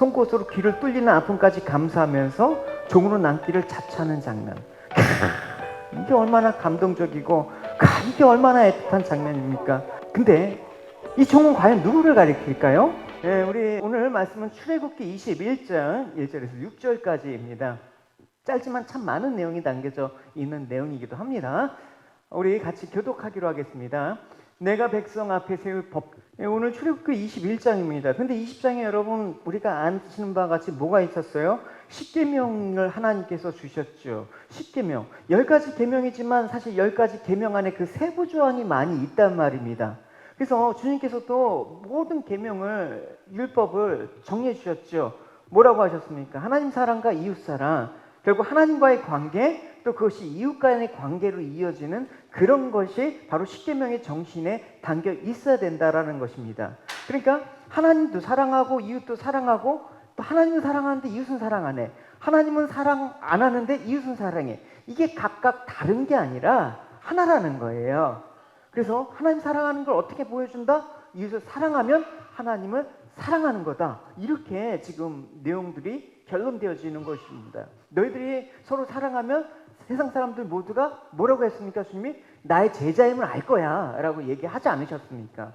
송곳으로 귀를 뚫리는 아픔까지 감수하면서 종으로 남기를 자처하는 장면. 이게 얼마나 감동적이고 이게 얼마나 애틋한 장면입니까? 근데 이 종은 과연 누구를 가리킬까요? 네, 우리 오늘 말씀은 출애굽기 21장 1절에서 6절까지입니다. 짧지만 참 많은 내용이 담겨져 있는 내용이기도 합니다. 우리 같이 교독하기로 하겠습니다. 내가 백성 앞에 세울 법. 오늘 출애굽기 21장입니다. 근데 20장에 여러분 우리가 아시는 바와 같이 뭐가 있었어요? 십계명을 하나님께서 주셨죠. 십계명. 10가지 계명이지만 사실 10가지 계명 안에 그 세부 조항이 많이 있단 말입니다. 그래서 주님께서도 모든 계명을 율법을 정리해 주셨죠. 뭐라고 하셨습니까? 하나님 사랑과 이웃 사랑. 결국 하나님과의 관계, 또 그것이 이웃 간의 관계로 이어지는 그런 것이 바로 십계명의 정신에 담겨 있어야 된다라는 것입니다. 그러니까 하나님도 사랑하고 이웃도 사랑하고, 또 하나님은 사랑하는데 이웃은 사랑 안 해. 하나님은 사랑 안 하는데 이웃은 사랑해. 이게 각각 다른 게 아니라 하나라는 거예요. 그래서 하나님 사랑하는 걸 어떻게 보여준다? 이웃을 사랑하면 하나님을 사랑하는 거다. 이렇게 지금 내용들이 결론되어지는 것입니다. 너희들이 서로 사랑하면 세상 사람들 모두가 뭐라고 했습니까? 주님이 나의 제자임을 알 거야 라고 얘기하지 않으셨습니까?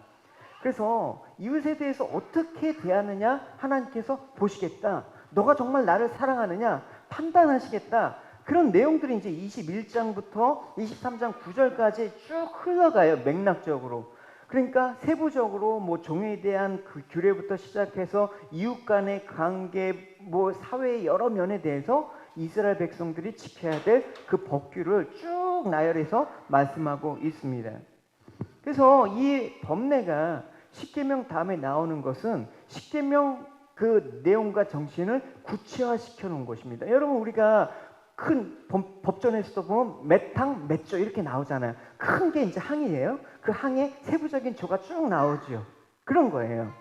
그래서 이웃에 대해서 어떻게 대하느냐 하나님께서 보시겠다. 너가 정말 나를 사랑하느냐 판단하시겠다. 그런 내용들이 이제 21장부터 23장 9절까지 쭉 흘러가요. 맥락적으로. 그러니까 세부적으로 뭐 종에 대한 그 규례부터 시작해서 이웃 간의 관계, 뭐 사회의 여러 면에 대해서 이스라엘 백성들이 지켜야 될 그 법규를 쭉 나열해서 말씀하고 있습니다. 그래서 이 법례가 십계명 다음에 나오는 것은 십계명 그 내용과 정신을 구체화시켜 놓은 것입니다. 여러분 우리가 큰 법전에서도 보면 몇 항, 몇 조 이렇게 나오잖아요. 큰 게 이제 항이에요. 그 항에 세부적인 조가 쭉 나오죠. 그런 거예요.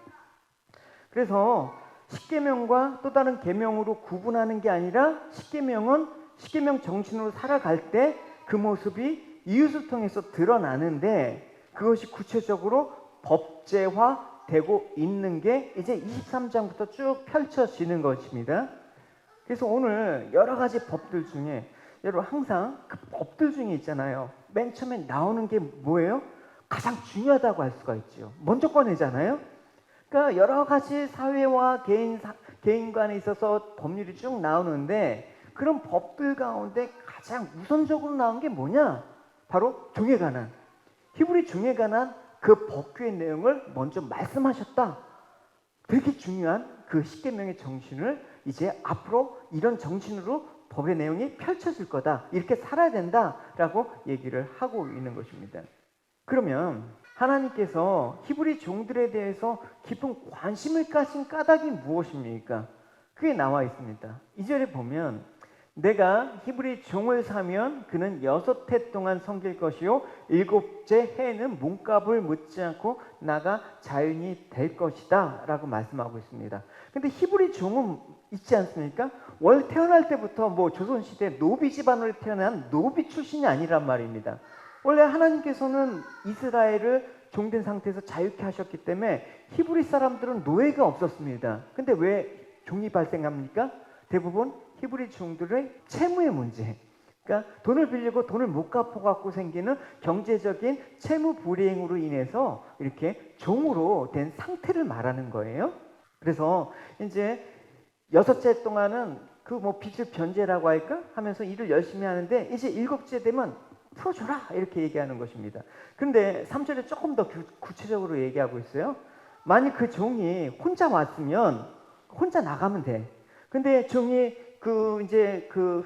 그래서 십계명과 또 다른 계명으로 구분하는 게 아니라 십계명은 십계명 정신으로 살아갈 때 그 모습이 이웃을 통해서 드러나는데 그것이 구체적으로 법제화되고 있는 게 이제 23장부터 쭉 펼쳐지는 것입니다. 그래서 오늘 여러 가지 법들 중에 여러분 항상 그 법들 중에 있잖아요. 맨 처음에 나오는 게 뭐예요? 가장 중요하다고 할 수가 있죠. 먼저 꺼내잖아요. 그러니까 여러 가지 사회와 개인 간에 있어서 법률이 쭉 나오는데 그런 법들 가운데 가장 우선적으로 나온 게 뭐냐? 바로 종에 관한, 히브리 종에 관한 그 법규의 내용을 먼저 말씀하셨다. 되게 중요한 그 십계명의 정신을 이제 앞으로 이런 정신으로 법의 내용이 펼쳐질 거다. 이렇게 살아야 된다라고 얘기를 하고 있는 것입니다. 그러면 하나님께서 히브리 종들에 대해서 깊은 관심을 가진 까닭이 무엇입니까? 그게 나와 있습니다. 2절에 보면 내가 히브리 종을 사면 그는 6해 동안 섬길 것이요 7째 해에는 몸값을 묻지 않고 나가 자유인이 될 것이다 라고 말씀하고 있습니다. 근데 히브리 종은 있지 않습니까? 원래 태어날 때부터 뭐 조선시대 노비 집안으로 태어난 노비 출신이 아니란 말입니다. 원래 하나님께서는 이스라엘을 종된 상태에서 자유케 하셨기 때문에 히브리 사람들은 노예가 없었습니다. 근데 왜 종이 발생합니까? 대부분 히브리 종들의 채무의 문제, 그러니까 돈을 빌리고 돈을 못 갚아갖고 생기는 경제적인 채무 불이행으로 인해서 이렇게 종으로 된 상태를 말하는 거예요. 그래서 이제 6째 동안은 그 뭐 빚을 변제라고 할까 하면서 일을 열심히 하는데 이제 7째 되면 풀어줘라 이렇게 얘기하는 것입니다. 그런데 3절에 조금 더 구체적으로 얘기하고 있어요. 만약 그 종이 혼자 왔으면 혼자 나가면 돼. 근데 종이 그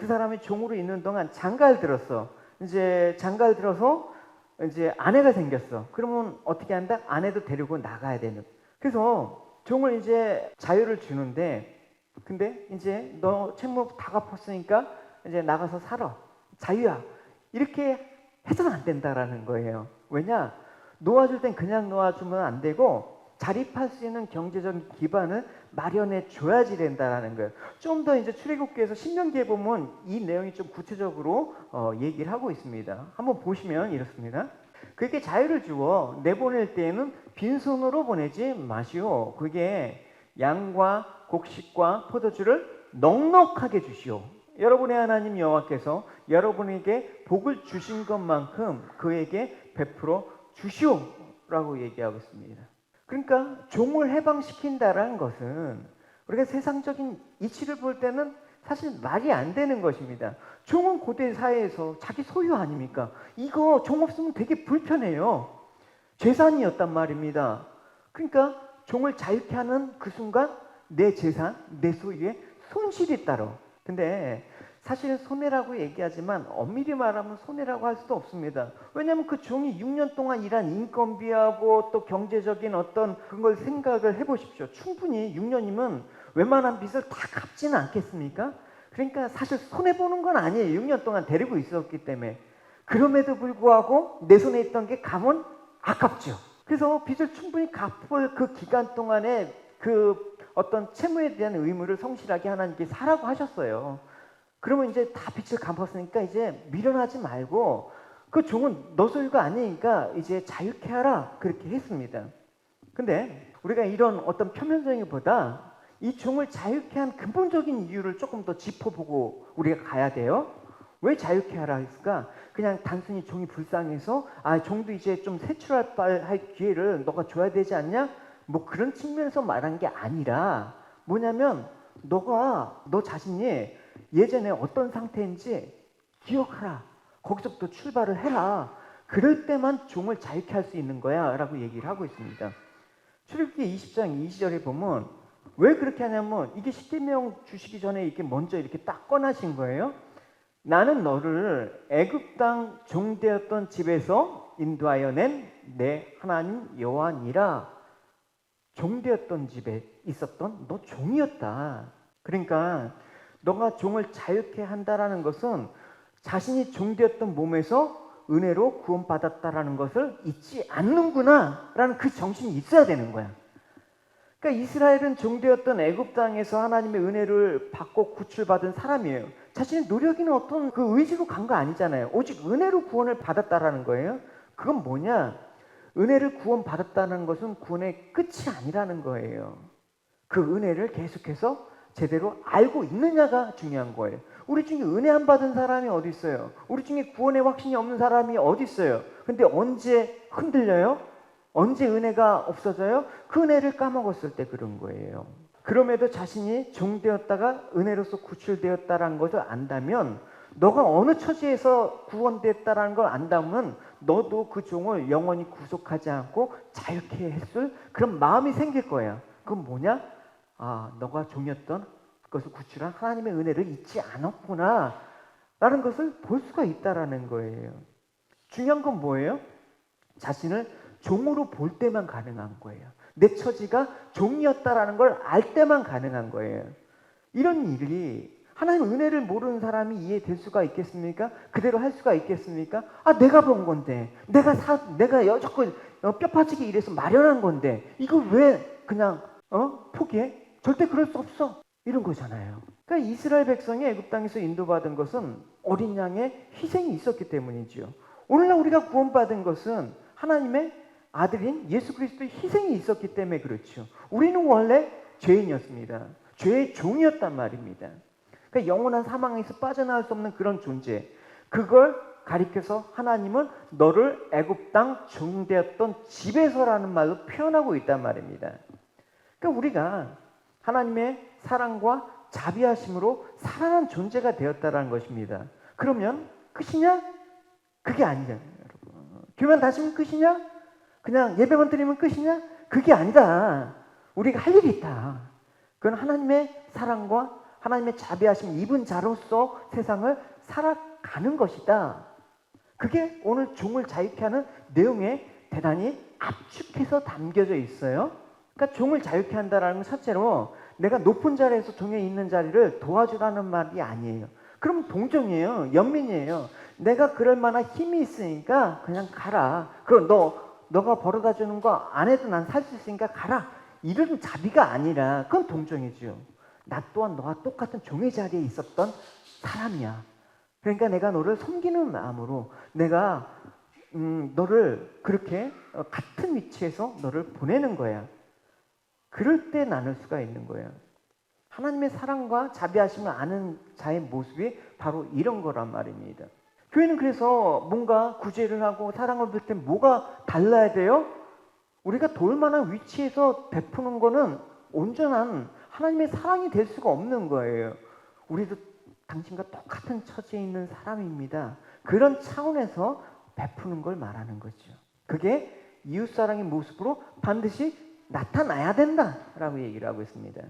사람이 종으로 있는 동안 장가를 들었어. 이제 장가를 들어서 이제 아내가 생겼어. 그러면 어떻게 한다? 아내도 데리고 나가야 되는. 그래서 종을 이제 자유를 주는데, 근데 이제 너 채무 다 갚았으니까 이제 나가서 살아. 자유야. 이렇게 해서는 안 된다라는 거예요. 왜냐? 놓아줄 땐 그냥 놓아주면 안 되고 자립할 수 있는 경제적인 기반을 마련해 줘야지 된다라는 거예요. 좀 더 이제 출애굽기에서 신명기에 보면 이 내용이 좀 구체적으로 얘기를 하고 있습니다. 한번 보시면 이렇습니다. 그에게 자유를 주어 내보낼 때에는 빈손으로 보내지 마시오. 그게 양과 곡식과 포도주를 넉넉하게 주시오. 여러분의 하나님 여호와께서 여러분에게 복을 주신 것만큼 그에게 베풀어 주시오라고 얘기하고 있습니다. 그러니까 종을 해방시킨다라는 것은 우리가 세상적인 이치를 볼 때는 사실 말이 안 되는 것입니다. 종은 고대 사회에서 자기 소유 아닙니까? 이거 종 없으면 되게 불편해요. 재산이었단 말입니다. 그러니까 종을 자유케 하는 그 순간 내 재산, 내 소유에 손실이 따로. 근데 사실 손해라고 얘기하지만 엄밀히 말하면 손해라고 할 수도 없습니다. 왜냐하면 그 종이 6년 동안 일한 인건비하고 또 경제적인 어떤 그걸 생각을 해보십시오. 충분히 6년이면 웬만한 빚을 다 갚지는 않겠습니까? 그러니까 사실 손해보는 건 아니에요. 6년 동안 데리고 있었기 때문에. 그럼에도 불구하고 내 손에 있던 게 가면 아깝죠. 그래서 빚을 충분히 갚을 그 기간 동안에 그 어떤 채무에 대한 의무를 성실하게 하나님께 하라고 하셨어요. 그러면 이제 다 빚을 갚았으니까 이제 미련하지 말고 그 종은 너 소유가 아니니까 이제 자유케 하라 그렇게 했습니다. 근데 우리가 이런 어떤 표면적인 것보다 이 종을 자유케 한 근본적인 이유를 조금 더 짚어보고 우리가 가야 돼요. 왜 자유케 하라 했을까? 그냥 단순히 종이 불쌍해서 종도 이제 좀 세출할 기회를 너가 줘야 되지 않냐? 뭐 그런 측면에서 말한 게 아니라 뭐냐면 너 자신이 예전에 어떤 상태인지 기억하라. 거기서부터 출발을 해라. 그럴 때만 종을 자유케 할 수 있는 거야 라고 얘기를 하고 있습니다. 출애굽기 20장 2절에 보면 왜 그렇게 하냐면 이게 십계명 주시기 전에 이렇게 먼저 이렇게 딱 꺼내신 거예요. 나는 너를 애굽 땅 종되었던 집에서 인도하여 낸 내 하나님 여호와니라. 종되었던 집에 있었던 너 종이었다. 그러니까 너가 종을 자유케 한다라는 것은 자신이 종되었던 몸에서 은혜로 구원받았다라는 것을 잊지 않는구나 라는 그 정신이 있어야 되는 거야. 그러니까 이스라엘은 종되었던 애굽 땅에서 하나님의 은혜를 받고 구출받은 사람이에요. 자신의 노력이나 어떤 그 의지로 간 거 아니잖아요. 오직 은혜로 구원을 받았다라는 거예요. 그건 뭐냐? 은혜를 구원받았다는 것은 구원의 끝이 아니라는 거예요. 그 은혜를 계속해서 제대로 알고 있느냐가 중요한 거예요. 우리 중에 은혜 안 받은 사람이 어디 있어요? 우리 중에 구원의 확신이 없는 사람이 어디 있어요? 근데 언제 흔들려요? 언제 은혜가 없어져요? 그 은혜를 까먹었을 때 그런 거예요. 그럼에도 자신이 종되었다가 은혜로서 구출되었다는 것을 안다면, 너가 어느 처지에서 구원됐다는 걸 안다면 너도 그 종을 영원히 구속하지 않고 자유케 했을 그런 마음이 생길 거야. 그건 뭐냐? 너가 종이었던 그것을 구출한 하나님의 은혜를 잊지 않았구나 라는 것을 볼 수가 있다라는 거예요. 중요한 건 뭐예요? 자신을 종으로 볼 때만 가능한 거예요. 내 처지가 종이었다라는 걸 알 때만 가능한 거예요. 이런 일이 하나님의 은혜를 모르는 사람이 이해될 수가 있겠습니까? 그대로 할 수가 있겠습니까? 내가 본 건데, 내가 여태껏 뼈파지게 일해서 마련한 건데 이걸 왜 그냥 포기해? 절대 그럴 수 없어. 이런 거잖아요. 그러니까 이스라엘 백성이 애굽 땅에서 인도받은 것은 어린 양의 희생이 있었기 때문이죠. 오늘날 우리가 구원받은 것은 하나님의 아들인 예수 그리스도의 희생이 있었기 때문에 그렇죠. 우리는 원래 죄인이었습니다. 죄의 종이었단 말입니다. 그러니까 영원한 사망에서 빠져나올 수 없는 그런 존재. 그걸 가리켜서 하나님은 너를 애굽 땅 종되었던 집에서라는 말로 표현하고 있단 말입니다. 그러니까 우리가 하나님의 사랑과 자비하심으로 살아난 존재가 되었다는 것입니다. 그러면 끝이냐? 그게 아니잖아요, 여러분. 교회만 다니면 끝이냐? 그냥 예배만 드리면 끝이냐? 그게 아니다. 우리가 할 일이 있다. 그건 하나님의 사랑과 하나님의 자비하심 입은 자로서 세상을 살아가는 것이다. 그게 오늘 종을 자유케 하는 내용에 대단히 압축해서 담겨져 있어요. 그러니까 종을 자유케 한다는 것 자체로 내가 높은 자리에서 종에 있는 자리를 도와주라는 말이 아니에요. 그럼 동정이에요. 연민이에요. 내가 그럴 만한 힘이 있으니까 그냥 가라. 그럼 너가 벌어다 주는 거 안 해도 난 살 수 있으니까 가라. 이런 자비가 아니라 그건 동정이죠. 나 또한 너와 똑같은 종의 자리에 있었던 사람이야. 그러니까 내가 너를 섬기는 마음으로 내가 너를 그렇게 같은 위치에서 너를 보내는 거야. 그럴 때 나눌 수가 있는 거예요. 하나님의 사랑과 자비하심을 아는 자의 모습이 바로 이런 거란 말입니다. 교회는 그래서 뭔가 구제를 하고 사랑을 볼 때 뭐가 달라야 돼요? 우리가 도울 만한 위치에서 베푸는 거는 온전한 하나님의 사랑이 될 수가 없는 거예요. 우리도 당신과 똑같은 처지에 있는 사람입니다. 그런 차원에서 베푸는 걸 말하는 거죠. 그게 이웃사랑의 모습으로 반드시 나타나야 된다라고 얘기를 하고 있습니다.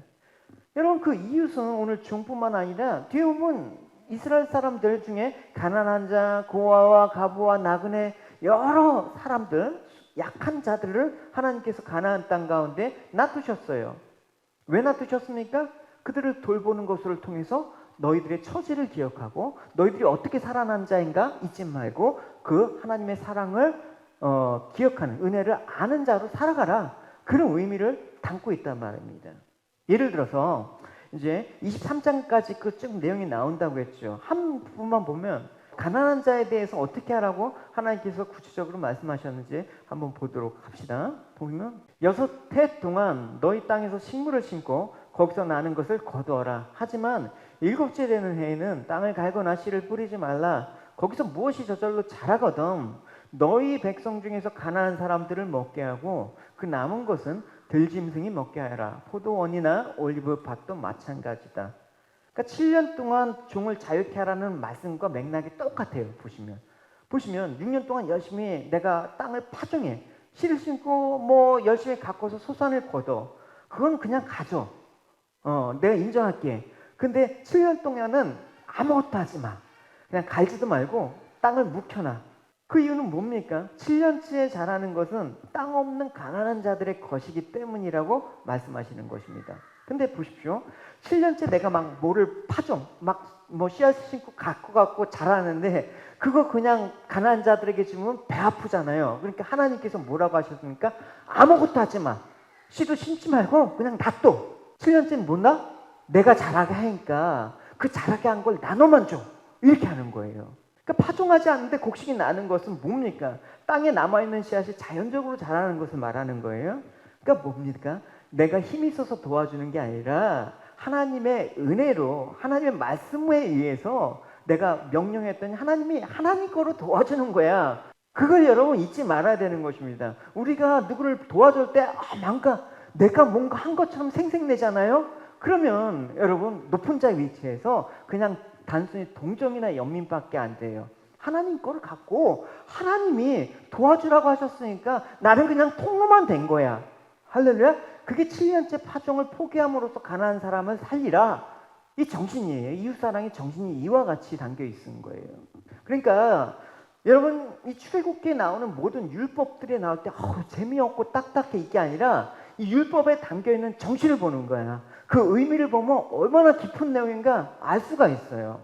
여러분, 그 이웃은 오늘 종뿐만 아니라 뒤에 보면 이스라엘 사람들 중에 가난한 자, 고아와 가부와 나그네 여러 사람들, 약한 자들을 하나님께서 가나안 땅 가운데 놔두셨어요. 왜 놔두셨습니까? 그들을 돌보는 것을 통해서 너희들의 처지를 기억하고 너희들이 어떻게 살아난 자인가 잊지 말고 그 하나님의 사랑을 기억하는, 은혜를 아는 자로 살아가라. 그런 의미를 담고 있단 말입니다. 예를 들어서 이제 23장까지 그 쭉 내용이 나온다고 했죠. 한 부분만 보면 가난한 자에 대해서 어떻게 하라고 하나님께서 구체적으로 말씀하셨는지 한번 보도록 합시다. 보면 6해 동안 너희 땅에서 식물을 심고 거기서 나는 것을 거두어라. 하지만 7째 되는 해에는 땅을 갈거나 씨를 뿌리지 말라. 거기서 무엇이 저절로 자라거든 너희 백성 중에서 가난한 사람들을 먹게 하고 그 남은 것은 들짐승이 먹게 하여라. 포도원이나 올리브 밭도 마찬가지다. 그러니까 7년 동안 종을 자유케 하라는 말씀과 맥락이 똑같아요. 보시면 6년 동안 열심히 내가 땅을 파종해 씨를 심고 뭐 열심히 가꿔서 소산을 거둬. 그건 그냥 가져. 내가 인정할게. 근데 7년 동안은 아무것도 하지 마. 그냥 갈지도 말고 땅을 묵혀놔. 그 이유는 뭡니까? 7년째 자라는 것은 땅 없는 가난한 자들의 것이기 때문이라고 말씀하시는 것입니다. 근데 보십시오. 7년째 내가 막 뭐를 파종, 막 뭐 씨앗을 심고 갖고 자라는데 그거 그냥 가난한 자들에게 주면 배 아프잖아요. 그러니까 하나님께서 뭐라고 하셨습니까? 아무것도 하지 마. 씨도 심지 말고 그냥 놔둬. 7년째는 뭐나? 내가 자라게 하니까 그 자라게 한 걸 나눠만 줘. 이렇게 하는 거예요. 그러니까 파종하지 않는데 곡식이 나는 것은 뭡니까? 땅에 남아있는 씨앗이 자연적으로 자라는 것을 말하는 거예요. 그러니까 뭡니까? 내가 힘이 있어서 도와주는 게 아니라 하나님의 은혜로 하나님의 말씀에 의해서 내가 명령했더니 하나님이 하나님 거로 도와주는 거야. 그걸 여러분 잊지 말아야 되는 것입니다. 우리가 누구를 도와줄 때 내가 뭔가 한 것처럼 생색내잖아요. 그러면 여러분 높은 자 위치에서 그냥 단순히 동정이나 연민밖에 안 돼요. 하나님 거를 갖고 하나님이 도와주라고 하셨으니까 나는 그냥 통로만 된 거야. 할렐루야. 그게 7년째 파종을 포기함으로써 가난한 사람을 살리라. 이 정신이에요. 이웃사랑의 정신이 이와 같이 담겨 있는 거예요. 그러니까 여러분 이 출애굽기에 나오는 모든 율법들이 나올 때 재미없고 딱딱해 이게 아니라 이 율법에 담겨 있는 정신을 보는 거야. 그 의미를 보면 얼마나 깊은 내용인가 알 수가 있어요.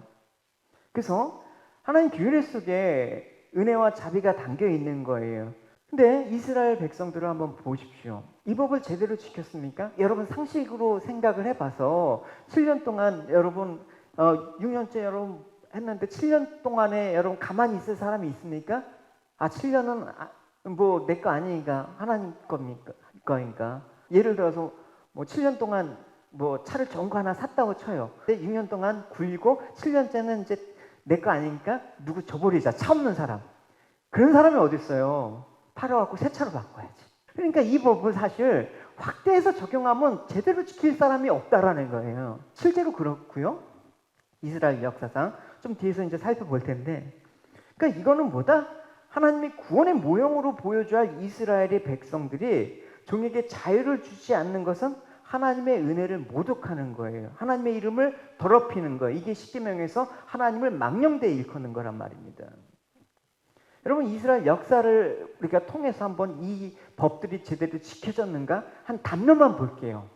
그래서 하나님 규례 속에 은혜와 자비가 담겨 있는 거예요. 근데 이스라엘 백성들을 한번 보십시오. 이 법을 제대로 지켰습니까? 여러분 상식으로 생각을 해봐서 7년 동안 여러분 6년째 여러분 했는데 7년 동안에 여러분 가만히 있을 사람이 있습니까? 7년은 뭐 내 거 아니니까 하나님 거니까. 예를 들어서 뭐 7년 동안 뭐 차를 좋은 거 하나 샀다고 쳐요. 근데 6년 동안 굴리고 7년째는 이제 내 거 아니니까 누구 줘버리자. 차 없는 사람. 그런 사람이 어디 있어요? 팔아갖고 새 차로 바꿔야지. 그러니까 이 법을 사실 확대해서 적용하면 제대로 지킬 사람이 없다라는 거예요. 실제로 그렇고요. 이스라엘 역사상 좀 뒤에서 이제 살펴볼 텐데, 그러니까 이거는 뭐다? 하나님이 구원의 모형으로 보여줘야 할 이스라엘의 백성들이 종에게 자유를 주지 않는 것은 하나님의 은혜를 모독하는 거예요. 하나님의 이름을 더럽히는 거예요. 이게 십계명에서 하나님을 망령되이 일컫는 거란 말입니다. 여러분 이스라엘 역사를 우리가 통해서 한번 이 법들이 제대로 지켜졌는가 한 단면만 볼게요.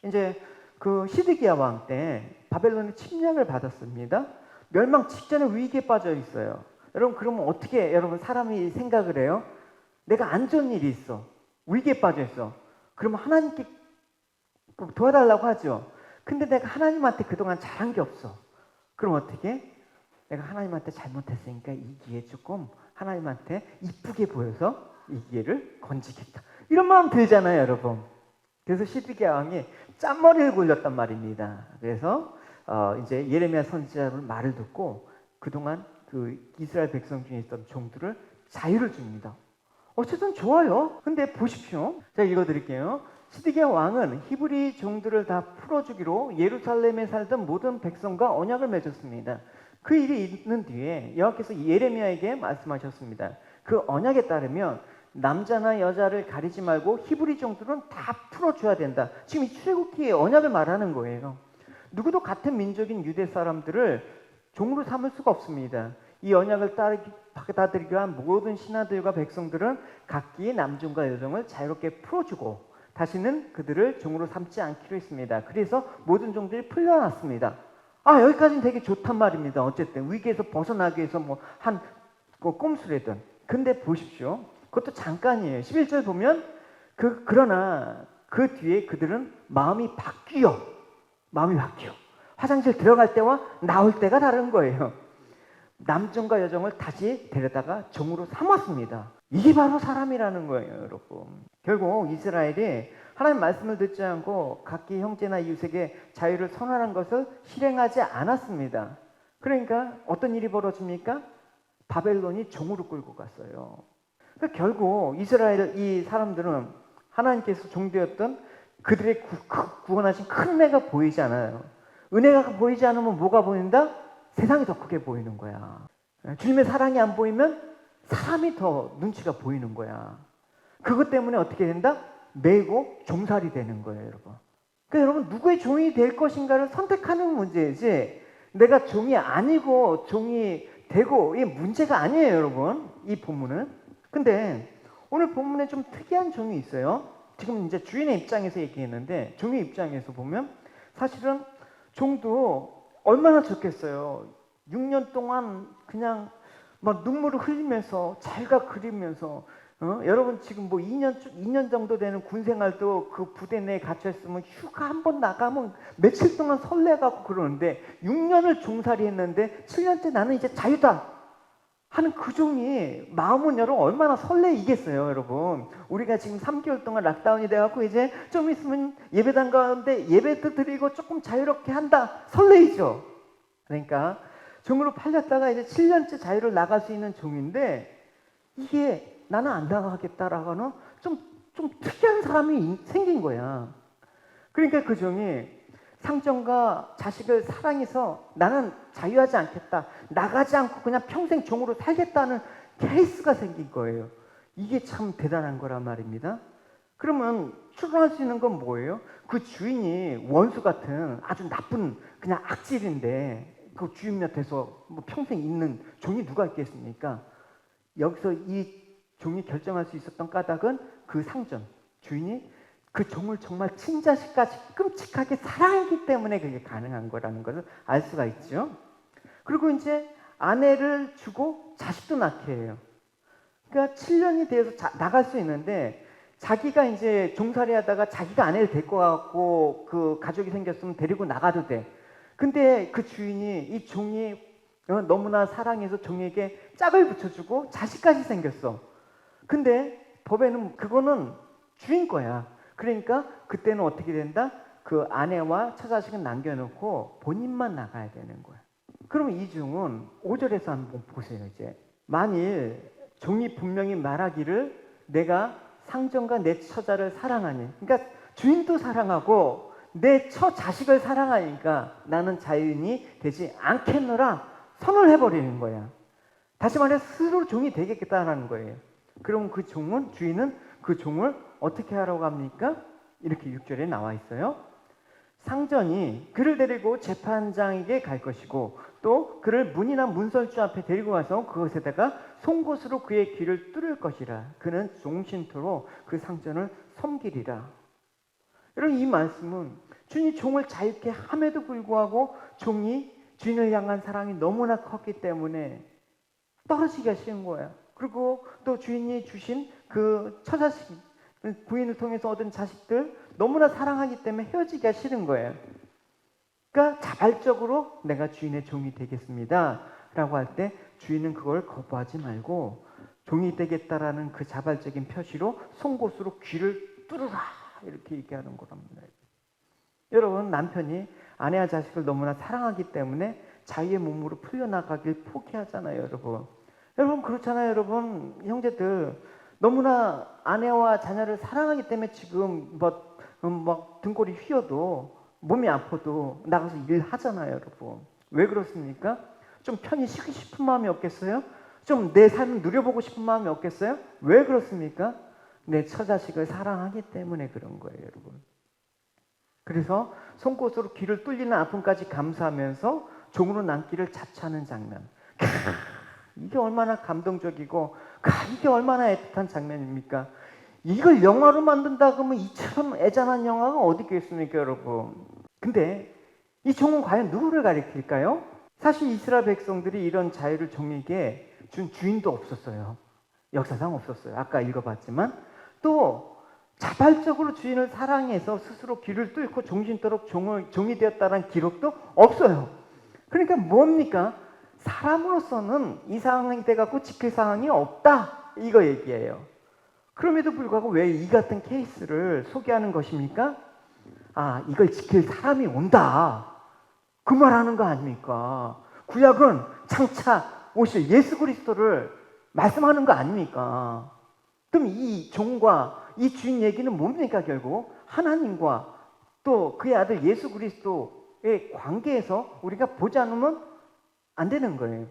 이제 그 시드기야 왕 때 바벨론의 침략을 받았습니다. 멸망 직전에 위기에 빠져 있어요. 여러분 그러면 어떻게 여러분 사람이 생각을 해요? 내가 안 좋은 일이 있어. 위기에 빠져 있어. 그러면 하나님께 도와달라고 하죠. 근데 내가 하나님한테 그동안 잘한 게 없어. 그럼 어떻게? 내가 하나님한테 잘못했으니까 이 기회 조금 하나님한테 이쁘게 보여서 이 기회를 건지겠다. 이런 마음 들잖아요, 여러분. 그래서 시드기야 왕이 짠머리를 굴렸단 말입니다. 그래서 이제 예레미야 선지자의 말을 듣고 그동안 그 이스라엘 백성 중에 있던 종들을 자유를 줍니다. 어쨌든 좋아요. 근데 보십시오. 제가 읽어드릴게요. 시드기야 왕은 히브리 종들을 다 풀어주기로 예루살렘에 살던 모든 백성과 언약을 맺었습니다. 그 일이 있는 뒤에 여호와께서 예레미야에게 말씀하셨습니다. 그 언약에 따르면 남자나 여자를 가리지 말고 히브리 종들은 다 풀어줘야 된다. 지금 이 출애굽기의 언약을 말하는 거예요. 누구도 같은 민족인 유대 사람들을 종으로 삼을 수가 없습니다. 이 언약을 받아들이기 위한 모든 신하들과 백성들은 각기 남종과 여종을 자유롭게 풀어주고 다시는 그들을 종으로 삼지 않기로 했습니다. 그래서 모든 종들이 풀려났습니다. 여기까지는 되게 좋단 말입니다. 어쨌든 위기에서 벗어나기 위해서 한 꼼수라든. 근데 보십시오. 그것도 잠깐이에요. 11절 보면 그러나 그 뒤에 그들은 마음이 바뀌어. 화장실 들어갈 때와 나올 때가 다른 거예요. 남종과 여종을 다시 데려다가 종으로 삼았습니다. 이게 바로 사람이라는 거예요, 여러분. 결국 이스라엘이 하나님 말씀을 듣지 않고 각기 형제나 이웃에게 자유를 선언한 것을 실행하지 않았습니다. 그러니까 어떤 일이 벌어집니까? 바벨론이 종으로 끌고 갔어요. 그러니까 결국 이스라엘 이 사람들은 하나님께서 종되었던 그들의 구원하신 큰 은혜가 보이지 않아요. 은혜가 보이지 않으면 뭐가 보인다? 세상이 더 크게 보이는 거야. 주님의 사랑이 안 보이면 사람이 더 눈치가 보이는 거야. 그것 때문에 어떻게 된다? 매고 종살이 되는 거예요, 여러분. 그러니까 여러분 누구의 종이 될 것인가를 선택하는 문제이지 내가 종이 아니고 종이 되고 이 문제가 아니에요, 여러분. 이 본문은. 근데 오늘 본문에 좀 특이한 종이 있어요. 지금 이제 주인의 입장에서 얘기했는데 종의 입장에서 보면 사실은 종도 얼마나 좋겠어요. 6년 동안 그냥 막 눈물을 흘리면서 잘가 그리면서 여러분 지금 2년 정도 되는 군 생활도 그 부대 내에 갇혀있으면 휴가 한 번 나가면 며칠 동안 설레갖고 그러는데 6년을 종살이 했는데 7년째 나는 이제 자유다 하는 그 종이 마음은 여러분 얼마나 설레이겠어요, 여러분. 우리가 지금 3개월 동안 락다운이 돼갖고 이제 좀 있으면 예배당 가운데 예배도 드리고 조금 자유롭게 한다. 설레이죠. 그러니까 종으로 팔렸다가 이제 7년째 자유를 나갈 수 있는 종인데 이게 나는 안 나가겠다라고 하는 좀 특이한 사람이 생긴 거야. 그러니까 그 종이 상전과 자식을 사랑해서 나는 자유하지 않겠다. 나가지 않고 그냥 평생 종으로 살겠다는 케이스가 생긴 거예요. 이게 참 대단한 거란 말입니다. 그러면 추론할 수 있는 건 뭐예요? 그 주인이 원수 같은 아주 나쁜 그냥 악질인데 그 주인 밑에서 평생 있는 종이 누가 있겠습니까? 여기서 이 종이 결정할 수 있었던 까닭은 그 상전, 주인이 그 종을 정말 친자식까지 끔찍하게 사랑했기 때문에 그게 가능한 거라는 것을 알 수가 있죠. 그리고 이제 아내를 주고 자식도 낳게 해요. 그러니까 7년이 되어서 나갈 수 있는데 자기가 이제 종살이 하다가 자기가 아내를 데리고 가고 그 가족이 생겼으면 데리고 나가도 돼. 근데 그 주인이 이 종이 너무나 사랑해서 종에게 짝을 붙여주고 자식까지 생겼어. 근데 법에는 그거는 주인 거야. 그러니까 그때는 어떻게 된다? 그 아내와 처자식은 남겨놓고 본인만 나가야 되는 거야. 그러면 이 종은 5절에서 한번 보세요. 이제 만일 종이 분명히 말하기를 내가 상전과 내 처자를 사랑하니, 그러니까 주인도 사랑하고 내 처자식을 사랑하니까 나는 자유인이 되지 않겠노라 선언을 해버리는 거야. 다시 말해 스스로 종이 되겠다는 거예요. 그럼 그 종은, 주인은 그 종을 어떻게 하라고 합니까? 이렇게 6절에 나와 있어요. 상전이 그를 데리고 재판장에게 갈 것이고 또 그를 문이나 문설주 앞에 데리고 가서 그것에다가 송곳으로 그의 귀를 뚫을 것이라. 그는 종신토로 그 상전을 섬기리라. 여러분, 이 말씀은 주인이 종을 자유케 함에도 불구하고 종이 주인을 향한 사랑이 너무나 컸기 때문에 떨어지기가 쉬운 거야. 그리고 또 주인이 주신 그 처자식, 부인을 통해서 얻은 자식들 너무나 사랑하기 때문에 헤어지기가 싫은 거예요. 그러니까 자발적으로 내가 주인의 종이 되겠습니다 라고 할 때 주인은 그걸 거부하지 말고 종이 되겠다라는 그 자발적인 표시로 송곳으로 귀를 뚫으라 이렇게 얘기하는 거랍니다. 여러분, 남편이 아내와 자식을 너무나 사랑하기 때문에 자기의 몸으로 풀려나가길 포기하잖아요, 여러분. 여러분, 그렇잖아요, 여러분. 형제들, 너무나 아내와 자녀를 사랑하기 때문에 지금 막 등골이 휘어도 몸이 아파도 나가서 일하잖아요, 여러분. 왜 그렇습니까? 좀 편히 쉬고 싶은 마음이 없겠어요? 좀 내 삶을 누려보고 싶은 마음이 없겠어요? 왜 그렇습니까? 내 처자식을 사랑하기 때문에 그런 거예요, 여러분. 그래서 송곳으로 귀를 뚫리는 아픔까지 감수하면서 종으로 남기를 자처하는 장면. 이게 얼마나 감동적이고 이게 얼마나 애틋한 장면입니까? 이걸 영화로 만든다 그러면 이처럼 애잔한 영화가 어디 있겠습니까, 여러분? 근데 이 종은 과연 누구를 가리킬까요? 사실 이스라엘 백성들이 이런 자유를 종에게 준 주인도 없었어요. 역사상 없었어요. 아까 읽어봤지만 또 자발적으로 주인을 사랑해서 스스로 귀를 뚫고 종신토록 종이 되었다는 기록도 없어요. 그러니까 뭡니까? 사람으로서는 이 상황이 돼갖고 지킬 상황이 없다, 이거 얘기예요. 그럼에도 불구하고 왜 이 같은 케이스를 소개하는 것입니까? 이걸 지킬 사람이 온다, 그 말하는 거 아닙니까? 구약은 장차 오실 예수 그리스도를 말씀하는 거 아닙니까? 그럼 이 종과 이 주인 얘기는 뭡니까? 결국 하나님과 또 그의 아들 예수 그리스도의 관계에서 우리가 보지 않으면 안 되는 거예요.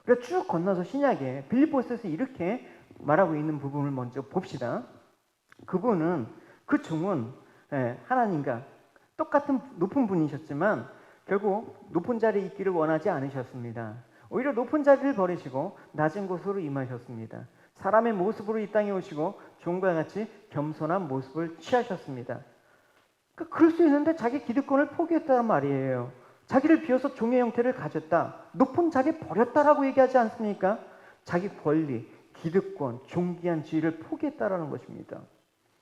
우리가 쭉 건너서 신약에 빌립보서에서 이렇게 말하고 있는 부분을 먼저 봅시다. 그 종은 하나님과 똑같은 높은 분이셨지만 결국 높은 자리에 있기를 원하지 않으셨습니다. 오히려 높은 자리를 버리시고 낮은 곳으로 임하셨습니다. 사람의 모습으로 이 땅에 오시고 종과 같이 겸손한 모습을 취하셨습니다. 그럴 수 있는데 자기 기득권을 포기했다는 말이에요. 자기를 비워서 종의 형태를 가졌다, 높은 자리 버렸다라고 얘기하지 않습니까? 자기 권리, 기득권, 존귀한 지위를 포기했다라는 것입니다.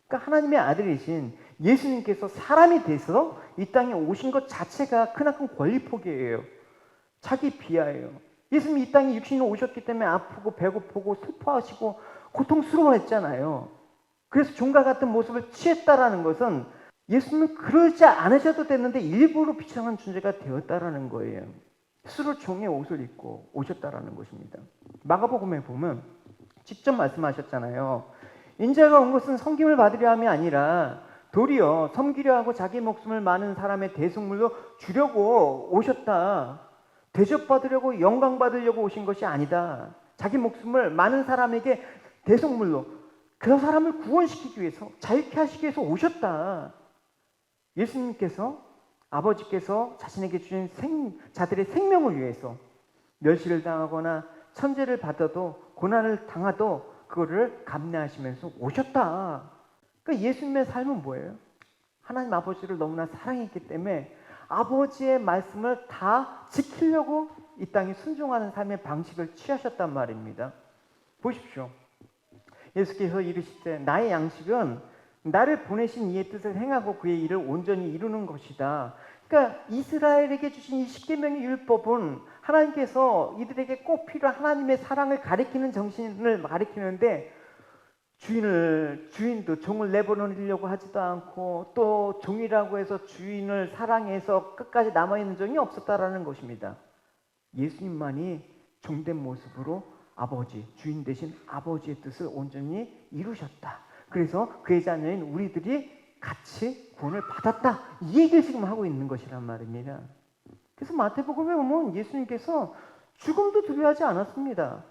그러니까 하나님의 아들이신 예수님께서 사람이 돼서 이 땅에 오신 것 자체가 크나큰 권리 포기예요. 자기 비하예요. 예수님이 이 땅에 육신으로 오셨기 때문에 아프고 배고프고 슬퍼하시고 고통스러워했잖아요. 그래서 종과 같은 모습을 취했다라는 것은 예수님은 그러지 않으셔도 됐는데 일부러 비참한 존재가 되었다라는 거예요. 스스로 종의 옷을 입고 오셨다라는 것입니다. 마가복음에 보면 직접 말씀하셨잖아요. 인자가 온 것은 섬김을 받으려 함이 아니라 도리어 섬기려 하고 자기 목숨을 많은 사람의 대속물로 주려고 오셨다. 대접받으려고 영광받으려고 오신 것이 아니다. 자기 목숨을 많은 사람에게 대속물로 그 사람을 구원시키기 위해서, 자유케 하시기 위해서 오셨다. 예수님께서, 아버지께서 자신에게 주신 자들의 생명을 위해서 멸시를 당하거나 천죄를 받아도 고난을 당하도 그거를 감내하시면서 오셨다. 그러니까 예수님의 삶은 뭐예요? 하나님 아버지를 너무나 사랑했기 때문에 아버지의 말씀을 다 지키려고 이 땅에 순종하는 삶의 방식을 취하셨단 말입니다. 보십시오. 예수께서 이르시되 나의 양식은 나를 보내신 이의 뜻을 행하고 그의 일을 온전히 이루는 것이다. 그러니까 이스라엘에게 주신 이 십계명의 율법은 하나님께서 이들에게 꼭 필요한 하나님의 사랑을 가리키는 정신을 가리키는데 주인도 종을 내버리려고 하지도 않고 또 종이라고 해서 주인을 사랑해서 끝까지 남아있는 종이 없었다라는 것입니다. 예수님만이 종된 모습으로 주인 대신 아버지의 뜻을 온전히 이루셨다. 그래서 그의 자녀인 우리들이 같이 구원을 받았다. 이 얘기를 지금 하고 있는 것이란 말입니다. 그래서 마태복음에 보면 예수님께서 죽음도 두려워하지 않았습니다.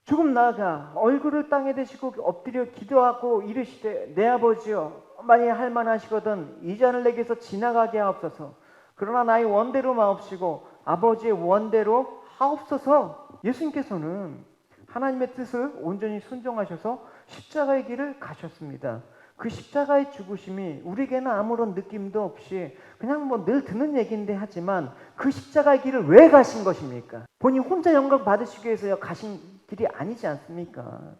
조금 나아가 얼굴을 땅에 대시고 엎드려 기도하고 이르시되 내 아버지여 만일 할만하시거든 이 잔을 내게서 지나가게 하옵소서. 그러나 나의 원대로 마옵시고 아버지의 원대로 하옵소서. 예수님께서는 하나님의 뜻을 온전히 순종하셔서 십자가의 길을 가셨습니다. 그 십자가의 죽으심이 우리에게는 아무런 느낌도 없이 그냥 늘 듣는 얘기인데 하지만 그 십자가의 길을 왜 가신 것입니까? 본인 혼자 영광 받으시기 위해서 가신 길이 아니지 않습니까?